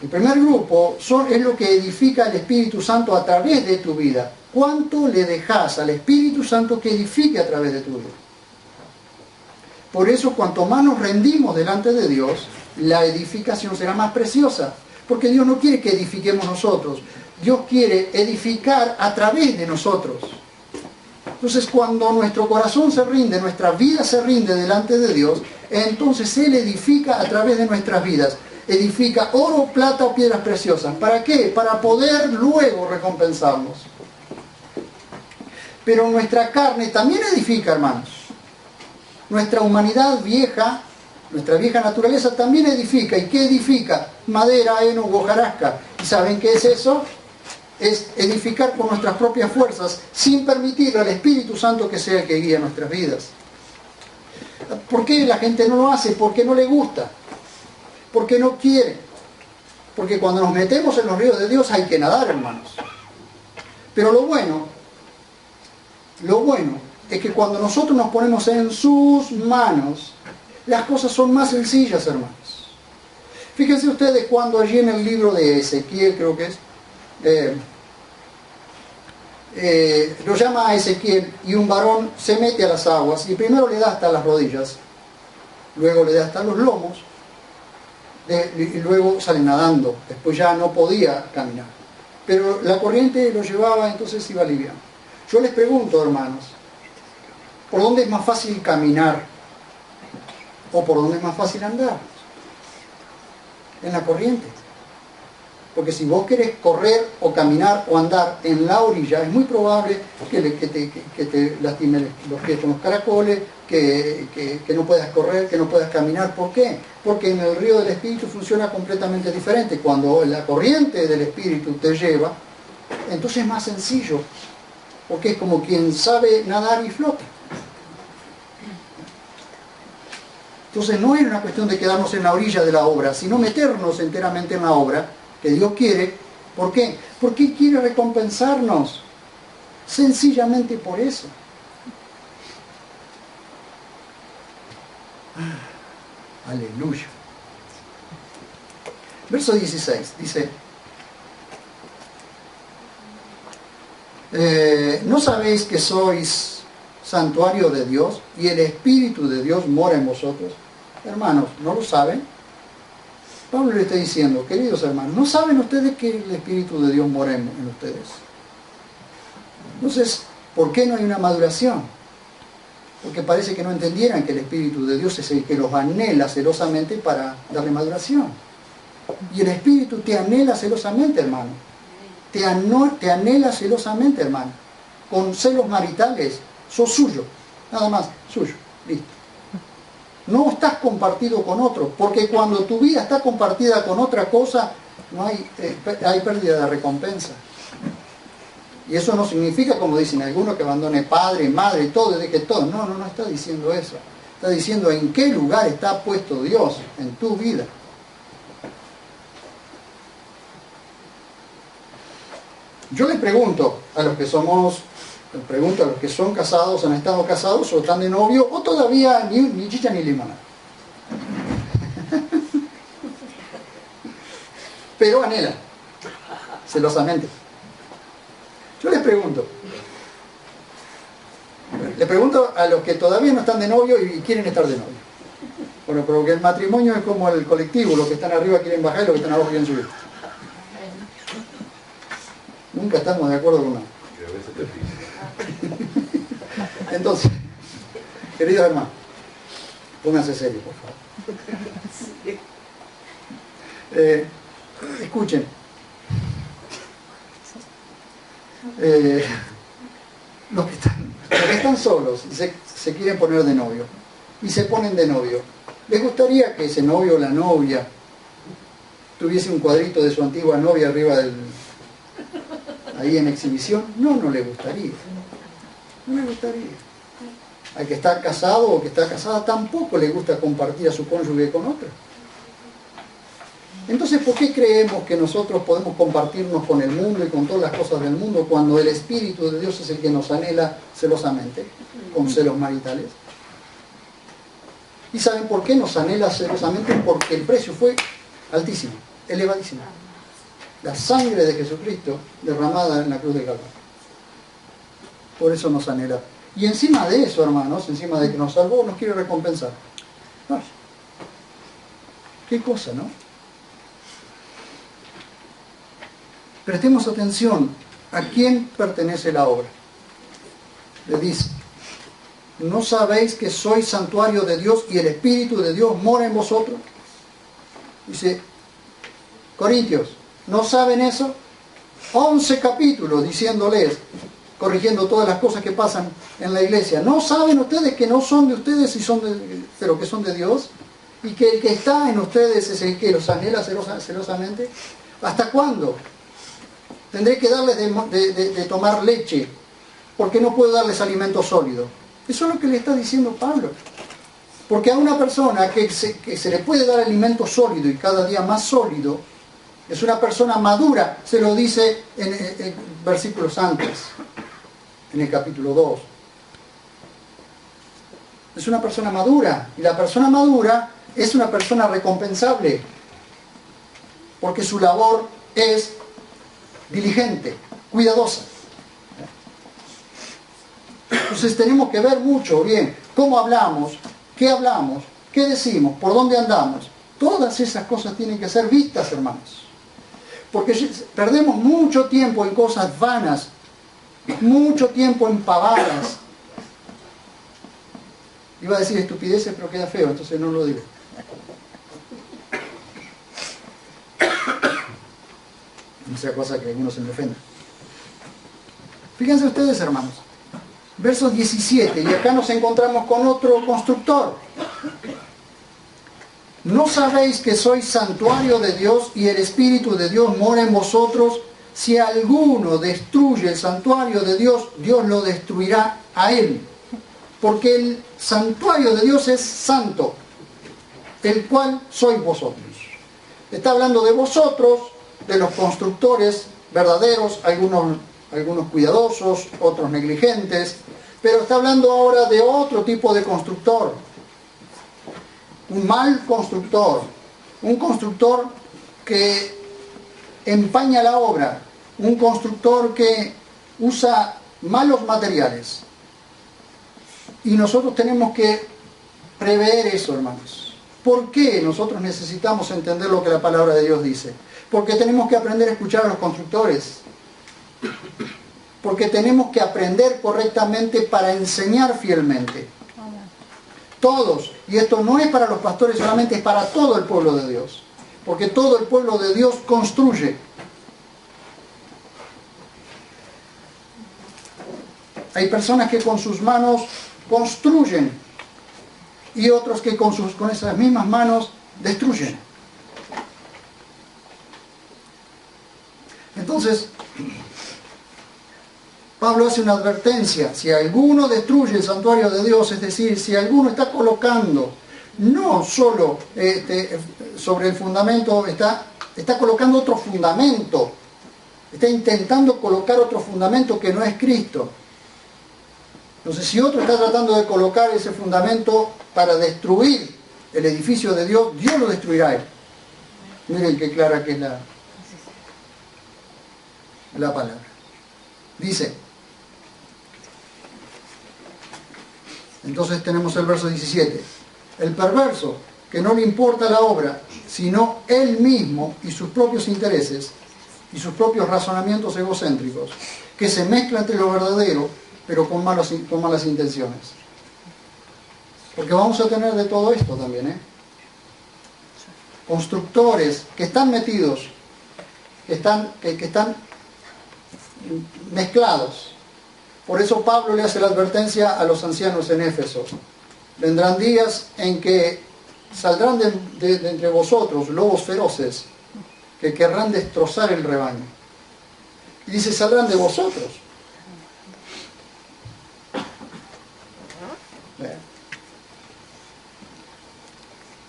Speaker 1: el primer grupo es lo que edifica el Espíritu Santo a través de tu vida. ¿Cuánto le dejas al Espíritu Santo que edifique a través de tu vida? Por eso, cuanto más nos rendimos delante de Dios, la edificación será más preciosa. Porque Dios no quiere que edifiquemos nosotros. Dios quiere edificar a través de nosotros. Entonces, cuando nuestro corazón se rinde, nuestra vida se rinde delante de Dios, entonces Él edifica a través de nuestras vidas. Edifica oro, plata o piedras preciosas. ¿Para qué? Para poder luego recompensarnos. Pero nuestra carne también edifica, hermanos. Nuestra humanidad vieja, nuestra vieja naturaleza también edifica. ¿Y qué edifica? Madera, heno, hojarasca. ¿Y saben qué es eso? Es edificar con nuestras propias fuerzas, sin permitir al Espíritu Santo que sea el que guíe nuestras vidas. ¿Por qué la gente no lo hace? Porque no le gusta. Porque no quiere. Porque cuando nos metemos en los ríos de Dios hay que nadar, hermanos. Pero lo bueno es que cuando nosotros nos ponemos en sus manos, las cosas son más sencillas, hermanos. Fíjense ustedes cuando allí en el libro de Ezequiel, creo que es, lo llama a Ezequiel y un varón se mete a las aguas y primero le da hasta las rodillas, luego le da hasta los lomos y luego sale nadando. Después ya no podía caminar, pero la corriente lo llevaba, entonces iba liviano. Yo les pregunto, hermanos, ¿por dónde es más fácil caminar o por dónde es más fácil andar? En la corriente. Porque si vos querés correr o caminar o andar en la orilla, es muy probable que te lastimen los pies con los caracoles, que no puedas correr, que no puedas caminar. ¿Por qué? Porque en el río del Espíritu funciona completamente diferente. Cuando la corriente del Espíritu te lleva, entonces es más sencillo. Porque es como quien sabe nadar y flota. Entonces no es una cuestión de quedarnos en la orilla de la obra, sino meternos enteramente en la obra que Dios quiere. ¿Por qué? Porque quiere recompensarnos. Sencillamente por eso. Aleluya. Verso 16 dice: ¿no sabéis que sois santuario de Dios y el Espíritu de Dios mora en vosotros? Hermanos, ¿no lo saben? Pablo le está diciendo, queridos hermanos, ¿no saben ustedes que el Espíritu de Dios mora en ustedes? Entonces, ¿por qué no hay una maduración? Porque parece que no entendieran que el Espíritu de Dios es el que los anhela celosamente para darle maduración. Y el Espíritu te anhela celosamente, hermano. Te anhela celosamente, hermano. Con celos maritales, sos suyo. Nada más, suyo. Listo. No estás compartido con otro, porque cuando tu vida está compartida con otra cosa, no hay pérdida de recompensa. Y eso no significa, como dicen algunos, que abandone padre, madre y todo, y deje todo. No está diciendo eso. Está diciendo en qué lugar está puesto Dios en tu vida. Yo les pregunto a los que son casados, han estado casados o están de novio, o todavía ni chicha ni limona. Pero anhelan, celosamente. Yo les pregunto a los que todavía no están de novio y quieren estar de novio. Bueno, pero que el matrimonio es como el colectivo, los que están arriba quieren bajar y los que están abajo quieren subir. Nunca estamos de acuerdo con nada. Entonces, queridos hermanos, pónganse serios, por favor. Escuchen. Los que están solos y se quieren poner de novio y se ponen de novio, ¿les gustaría que ese novio o la novia tuviese un cuadrito de su antigua novia arriba ahí en exhibición? No le gustaría. No le gustaría. Al que está casado o que está casada tampoco le gusta compartir a su cónyuge con otro. Entonces, ¿por qué creemos que nosotros podemos compartirnos con el mundo y con todas las cosas del mundo cuando el Espíritu de Dios es el que nos anhela celosamente, con celos maritales? ¿Y saben por qué nos anhela celosamente? Porque el precio fue altísimo, elevadísimo. La sangre de Jesucristo derramada en la cruz del Calvario. Por eso nos anhela. Y encima de eso, hermanos, encima de que nos salvó, nos quiere recompensar. Ay, qué cosa, ¿no? Prestemos atención a quién pertenece la obra. Le dice, ¿no sabéis que sois santuario de Dios y el Espíritu de Dios mora en vosotros? Dice, Corintios, ¿no saben eso? 11 capítulos diciéndoles, corrigiendo todas las cosas que pasan en la iglesia. ¿No saben ustedes que no son de ustedes, pero que son de Dios? Y que el que está en ustedes es el que los anhela celosamente. ¿Hasta cuándo? Tendré que darles de tomar leche, porque no puedo darles alimento sólido. Eso es lo que le está diciendo Pablo. Porque a una persona que se le puede dar alimento sólido y cada día más sólido, es una persona madura, se lo dice en versículos antes, en el capítulo 2. Es una persona madura, y la persona madura es una persona recompensable, porque su labor es diligente, cuidadosa. Entonces tenemos que ver mucho bien cómo hablamos, qué decimos, por dónde andamos. Todas esas cosas tienen que ser vistas, hermanos. Porque perdemos mucho tiempo en cosas vanas, mucho tiempo en pavadas. Iba a decir estupideces, pero queda feo, entonces no lo digo. No sea cosa que alguno se me ofenda. Fíjense ustedes, hermanos. Versos 17, y acá nos encontramos con otro constructor. ¿No sabéis que sois santuario de Dios y el Espíritu de Dios mora en vosotros? Si alguno destruye el santuario de Dios, Dios lo destruirá a él. Porque el santuario de Dios es santo, el cual sois vosotros. Está hablando de vosotros, de los constructores verdaderos, algunos cuidadosos, otros negligentes, pero está hablando ahora de otro tipo de constructor, un mal constructor, un constructor que empaña la obra, un constructor que usa malos materiales. Y nosotros tenemos que prever eso, hermanos. ¿Por qué nosotros necesitamos entender lo que la palabra de Dios dice? Porque tenemos que aprender a escuchar a los constructores. Porque tenemos que aprender correctamente para enseñar fielmente. Todos. Y esto no es para los pastores solamente, es para todo el pueblo de Dios. Porque todo el pueblo de Dios construye. Hay personas que con sus manos construyen. Y otros que con esas mismas manos destruyen. Entonces, Pablo hace una advertencia. Si alguno destruye el santuario de Dios, es decir, si alguno está colocando, no solo sobre el fundamento, está colocando otro fundamento, está intentando colocar otro fundamento que no es Cristo. Entonces, si otro está tratando de colocar ese fundamento para destruir el edificio de Dios, Dios lo destruirá a él. Miren qué clara que es la palabra. Dice, entonces tenemos el verso 17. El perverso, que no le importa la obra, sino él mismo y sus propios intereses y sus propios razonamientos egocéntricos, que se mezcla entre lo verdadero, pero con malas intenciones. Porque vamos a tener de todo esto también, constructores que están metidos, que están mezclados. Por eso Pablo le hace la advertencia a los ancianos en Éfeso. Vendrán días en que saldrán de entre vosotros lobos feroces que querrán destrozar el rebaño. Y dice, saldrán de vosotros.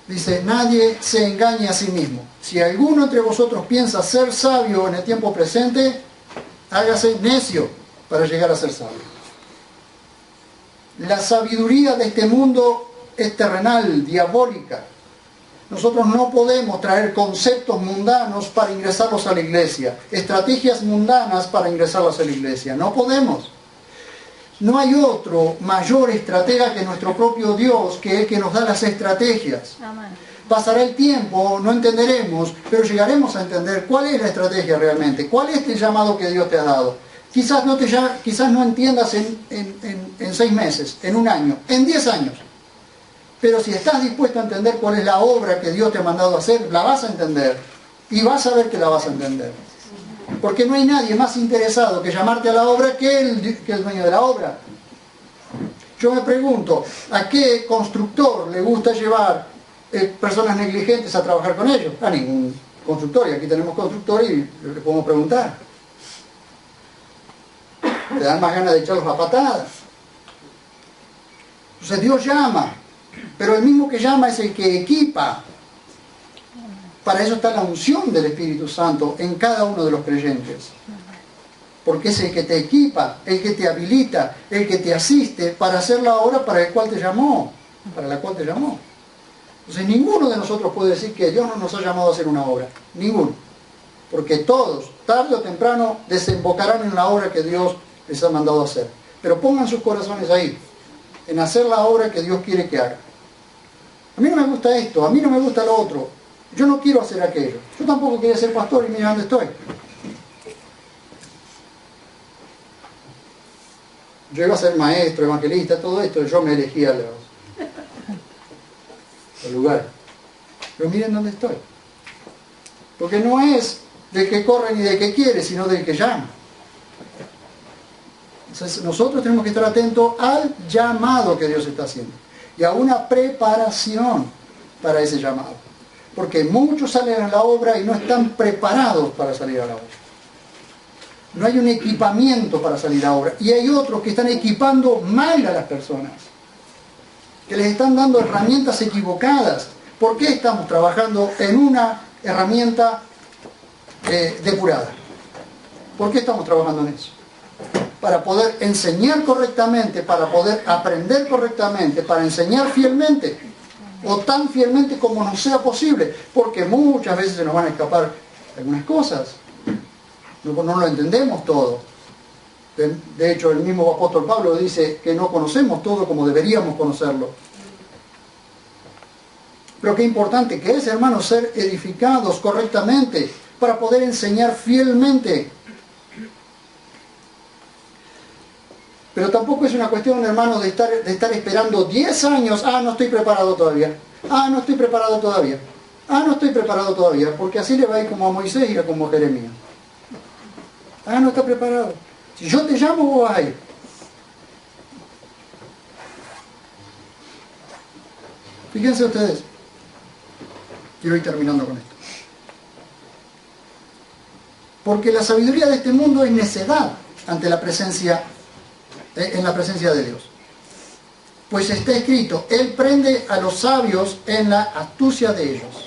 Speaker 1: Dice, nadie se engañe a sí mismo. Si alguno entre vosotros piensa ser sabio en el tiempo presente, hágase necio para llegar a ser sabio. La sabiduría de este mundo es terrenal, diabólica. Nosotros no podemos traer conceptos mundanos para ingresarlos a la iglesia, estrategias mundanas para ingresarlos a la iglesia. No podemos. No hay otro mayor estratega que nuestro propio Dios, que es el que nos da las estrategias. Amén. Pasará el tiempo, no entenderemos, pero llegaremos a entender cuál es la estrategia realmente, cuál es el llamado que Dios te ha dado. Quizás no entiendas en 6 meses, en 1 año, en 10 años. Pero si estás dispuesto a entender cuál es la obra que Dios te ha mandado a hacer, la vas a entender. Y vas a ver que la vas a entender. Porque no hay nadie más interesado que llamarte a la obra que el dueño de la obra. Yo me pregunto, ¿a qué constructor le gusta llevar personas negligentes a trabajar con ellos? A ningún constructor. Y aquí tenemos constructores y le podemos preguntar. Te dan más ganas de echarlos a patadas. Entonces Dios llama. Pero el mismo que llama es el que equipa. Para eso está la unción del Espíritu Santo en cada uno de los creyentes. Porque es el que te equipa, el que te habilita, el que te asiste para hacer la obra para la cual te llamó. Entonces ninguno de nosotros puede decir que Dios no nos ha llamado a hacer una obra. Ninguno. Porque todos, tarde o temprano, desembocarán en la obra que Dios les ha mandado a hacer. Pero pongan sus corazones ahí, en hacer la obra que Dios quiere que haga. A mí no me gusta esto, a mí no me gusta lo otro. Yo no quiero hacer aquello. Yo tampoco quería ser pastor y mira dónde estoy. Yo iba a ser maestro, evangelista, todo esto. Yo me elegía los lugares. Pero miren dónde estoy. Porque no es del que corre ni del que quiere, sino del que llama. Entonces nosotros tenemos que estar atentos al llamado que Dios está haciendo. Y a una preparación para ese llamado. Porque muchos salen a la obra y no están preparados para salir a la obra. No hay un equipamiento para salir a la obra. Y hay otros que están equipando mal a las personas. Que les están dando herramientas equivocadas. ¿Por qué estamos trabajando en una herramienta depurada? ¿Por qué estamos trabajando en eso? Para poder enseñar correctamente, para poder aprender correctamente, para enseñar fielmente, o tan fielmente como nos sea posible, porque muchas veces se nos van a escapar algunas cosas, no lo entendemos todo. De hecho, el mismo apóstol Pablo dice que no conocemos todo como deberíamos conocerlo. Pero qué importante que es, hermanos, ser edificados correctamente, para poder enseñar fielmente. Pero tampoco es una cuestión, hermanos, de estar esperando 10 años. No estoy preparado todavía. No estoy preparado todavía. No estoy preparado todavía. Porque así le va a ir como a Moisés y como a Jeremías. No está preparado. Si yo te llamo, vos vas a ir. Fíjense ustedes. Quiero ir terminando con esto. Porque la sabiduría de este mundo es necedad ante la presencia en la presencia de Dios. Pues está escrito, Él prende a los sabios en la astucia de ellos.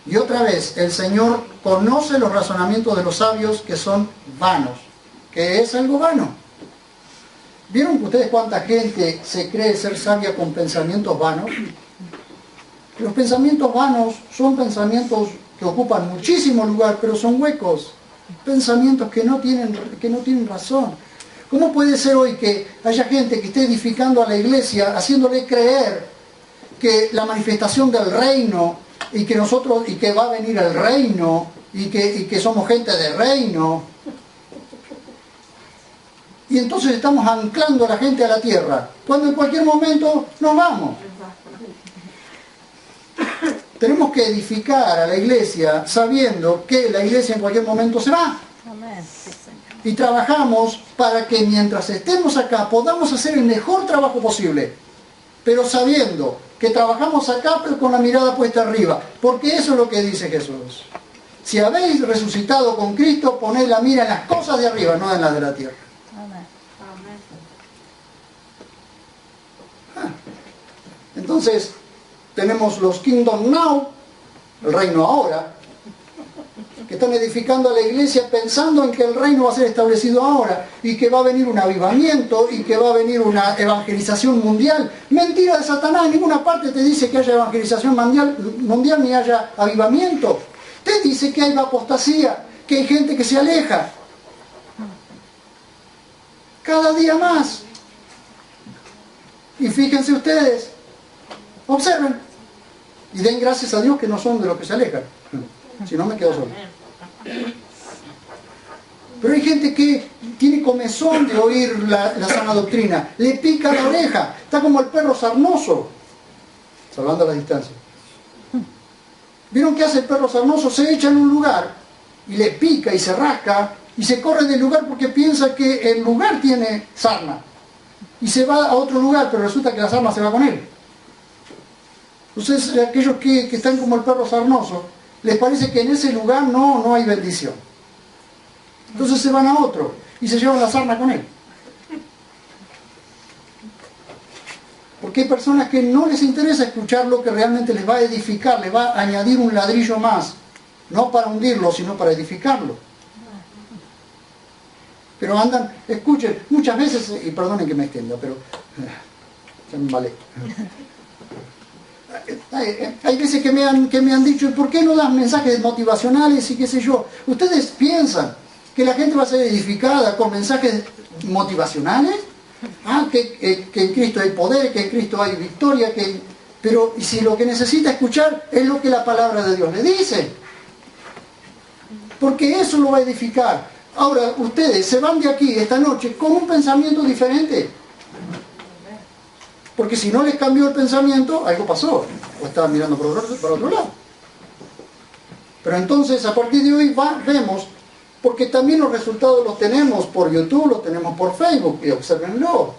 Speaker 1: Y otra vez, el Señor conoce los razonamientos de los sabios que son vanos. ¿Qué es algo vano? ¿Vieron ustedes cuánta gente se cree ser sabia con pensamientos vanos? Los pensamientos vanos son pensamientos que ocupan muchísimo lugar, pero son huecos. Pensamientos que no tienen razón. ¿Cómo puede ser hoy que haya gente que esté edificando a la iglesia, haciéndole creer que la manifestación del reino y que va a venir el reino y que somos gente de reino? Y entonces estamos anclando a la gente a la tierra, cuando en cualquier momento nos vamos. Tenemos que edificar a la iglesia sabiendo que la iglesia en cualquier momento se va. Y trabajamos para que mientras estemos acá podamos hacer el mejor trabajo posible, pero sabiendo que trabajamos acá pero con la mirada puesta arriba, porque eso es lo que dice Jesús. Si habéis resucitado con Cristo, poned la mira en las cosas de arriba, no en las de la tierra. Entonces, tenemos los Kingdom Now, el reino ahora, que están edificando a la iglesia pensando en que el reino va a ser establecido ahora y que va a venir un avivamiento y que va a venir una evangelización mundial. Mentira de Satanás, en ninguna parte te dice que haya evangelización mundial ni haya avivamiento. Te dice que hay apostasía, que hay gente que se aleja. Cada día más. Y fíjense ustedes, observen y den gracias a Dios que no son de los que se alejan. Si no, me quedo solo. Pero hay gente que tiene comezón de oír la sana doctrina, le pica la oreja, está como el perro sarnoso, salvando la distancia. ¿Vieron qué hace el perro sarnoso? Se echa en un lugar y le pica y se rasca y se corre del lugar porque piensa que el lugar tiene sarna y se va a otro lugar, pero resulta que la sarna se va con él. Entonces aquellos que están como el perro sarnoso, les parece que en ese lugar no hay bendición. Entonces se van a otro y se llevan la sarna con él. Porque hay personas que no les interesa escuchar lo que realmente les va a edificar, les va a añadir un ladrillo más. No para hundirlo, sino para edificarlo. Pero andan, escuchen, muchas veces, y perdonen que me extienda, pero ya me vale. Hay veces que me han dicho, ¿por qué no dan mensajes motivacionales y qué sé yo? ¿Ustedes piensan que la gente va a ser edificada con mensajes motivacionales? Que en Cristo hay poder, que en Cristo hay victoria, pero si lo que necesita escuchar es lo que la palabra de Dios le dice, porque eso lo va a edificar. Ahora, ustedes se van de aquí esta noche con un pensamiento diferente, porque si no les cambió el pensamiento, algo pasó, o estaban mirando por otro lado. Pero entonces, a partir de hoy vemos, porque también los resultados los tenemos por YouTube, los tenemos por Facebook, y obsérvenlo.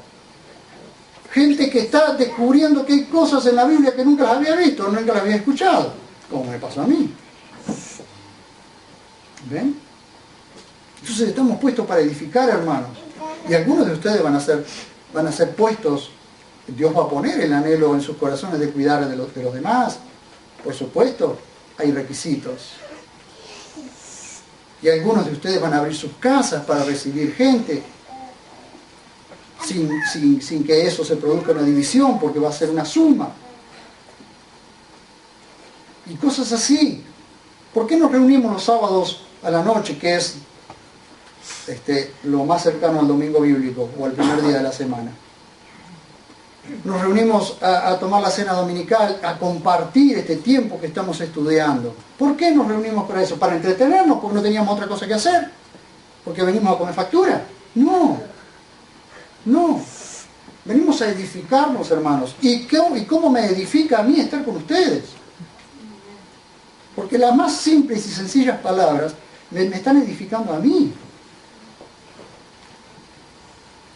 Speaker 1: Gente que está descubriendo que hay cosas en la Biblia que nunca las había visto, nunca las había escuchado, como me pasó a mí. ¿Ven? Entonces estamos puestos para edificar, hermanos. Y algunos de ustedes van a ser puestos, Dios va a poner el anhelo en sus corazones de cuidar de los demás. Por supuesto, hay requisitos. Y algunos de ustedes van a abrir sus casas para recibir gente, sin que eso se produzca una división, porque va a ser una suma. Y cosas así. ¿Por qué nos reunimos los sábados a la noche, que es lo más cercano al domingo bíblico, o al primer día de la semana? Nos reunimos a tomar la cena dominical, a compartir este tiempo que estamos estudiando. ¿Por qué nos reunimos para eso? ¿Para entretenernos? ¿Porque no teníamos otra cosa que hacer? ¿Porque venimos a comer factura? No. Venimos a edificarnos, hermanos. ¿Y cómo me edifica a mí estar con ustedes? Porque las más simples y sencillas palabras me están edificando a mí.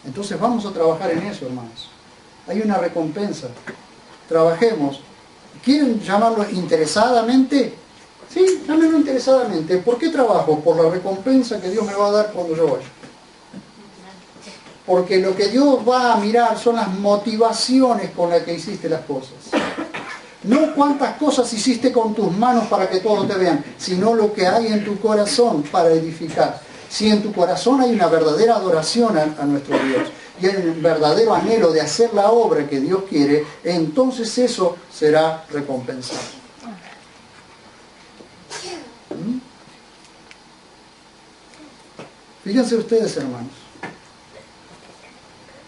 Speaker 1: Entonces vamos a trabajar en eso, hermanos. Hay una recompensa. Trabajemos. ¿Quieren llamarlo interesadamente? Sí, llámenlo interesadamente. ¿Por qué trabajo? Por la recompensa que Dios me va a dar cuando yo vaya. Porque lo que Dios va a mirar son las motivaciones con las que hiciste las cosas. No cuántas cosas hiciste con tus manos para que todos te vean, sino lo que hay en tu corazón para edificar. Si en tu corazón hay una verdadera adoración a nuestro Dios, y hay un verdadero anhelo de hacer la obra que Dios quiere, entonces eso será recompensado. Fíjense ustedes, hermanos.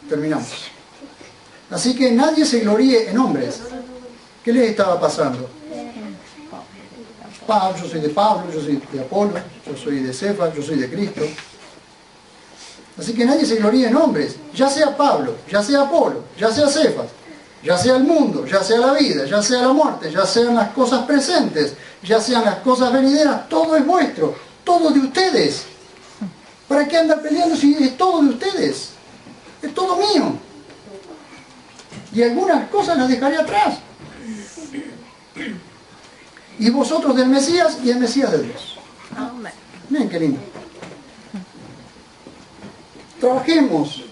Speaker 1: Terminamos. Así que nadie se gloríe en hombres. ¿Qué les estaba pasando? Yo soy de Pablo, yo soy de Apolo, yo soy de Cefas, yo soy de Cristo. Así que nadie se gloríe en hombres, ya sea Pablo, ya sea Apolo, ya sea Cefas, ya sea el mundo, ya sea la vida, ya sea la muerte, ya sean las cosas presentes, ya sean las cosas venideras, todo es vuestro, todo de ustedes. ¿Para qué andar peleando si es todo de ustedes? Es todo mío. Y algunas cosas las dejaré atrás. Y vosotros del Mesías y el Mesías de Dios. Miren qué lindo. Trabajemos.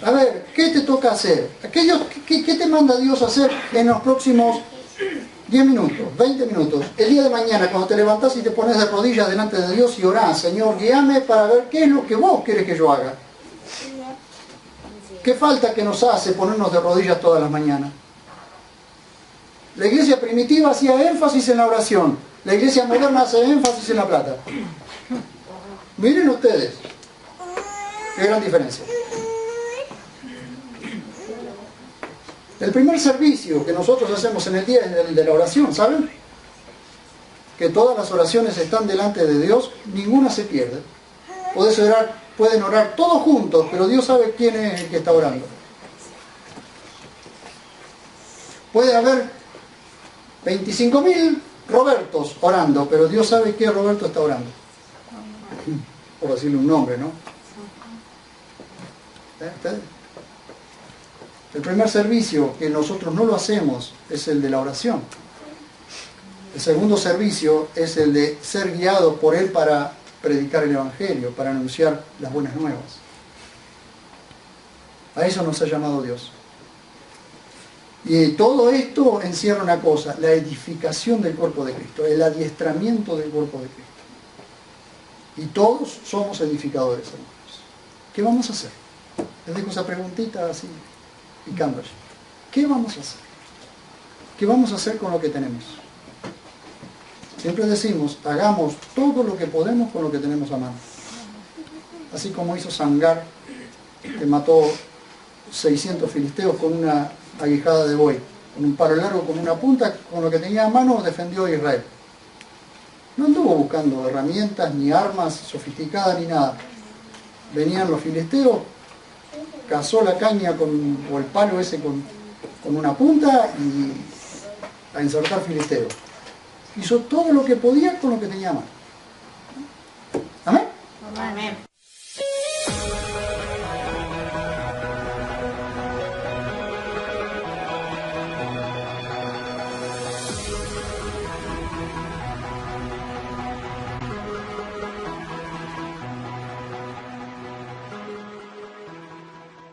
Speaker 1: A ver, ¿qué te toca hacer? ¿Qué te manda Dios a hacer en los próximos 10 minutos, 20 minutos. El día de mañana, cuando te levantás y te pones de rodillas delante de Dios y orás, Señor, guíame para ver qué es lo que vos querés que yo haga. ¿Qué falta que nos hace ponernos de rodillas todas las mañanas? La iglesia primitiva hacía énfasis en la oración. La iglesia moderna hace énfasis en la plata. Miren ustedes. Qué gran diferencia. El primer servicio que nosotros hacemos en el día es el de la oración, ¿saben? Que todas las oraciones están delante de Dios, ninguna se pierde. Pueden orar todos juntos, pero Dios sabe quién es el que está orando. Puede haber 25.000 Robertos orando, pero Dios sabe qué Roberto está orando. Por decirle un nombre, ¿no? El primer servicio que nosotros no lo hacemos es el de la oración. El segundo servicio es el de ser guiado por Él para predicar el Evangelio, para anunciar las buenas nuevas. A eso nos ha llamado Dios. Y todo esto encierra una cosa, la edificación del cuerpo de Cristo, el adiestramiento del cuerpo de Cristo. Y todos somos edificadores, hermanos. ¿Qué vamos a hacer? Les dejo esa preguntita así, picando. ¿Qué vamos a hacer? ¿Qué vamos a hacer con lo que tenemos? Siempre decimos, hagamos todo lo que podemos con lo que tenemos a mano. Así como hizo Sangar, que mató 600 filisteos con una aguijada de buey, con un palo largo, con una punta, con lo que tenía a mano defendió a Israel. No anduvo buscando herramientas, ni armas sofisticadas, ni nada. Venían los filisteos, cazó la caña o el palo ese con una punta y a insertar filisteos. Hizo todo lo que podía con lo que tenía a mano. ¿Amén?
Speaker 2: Amén.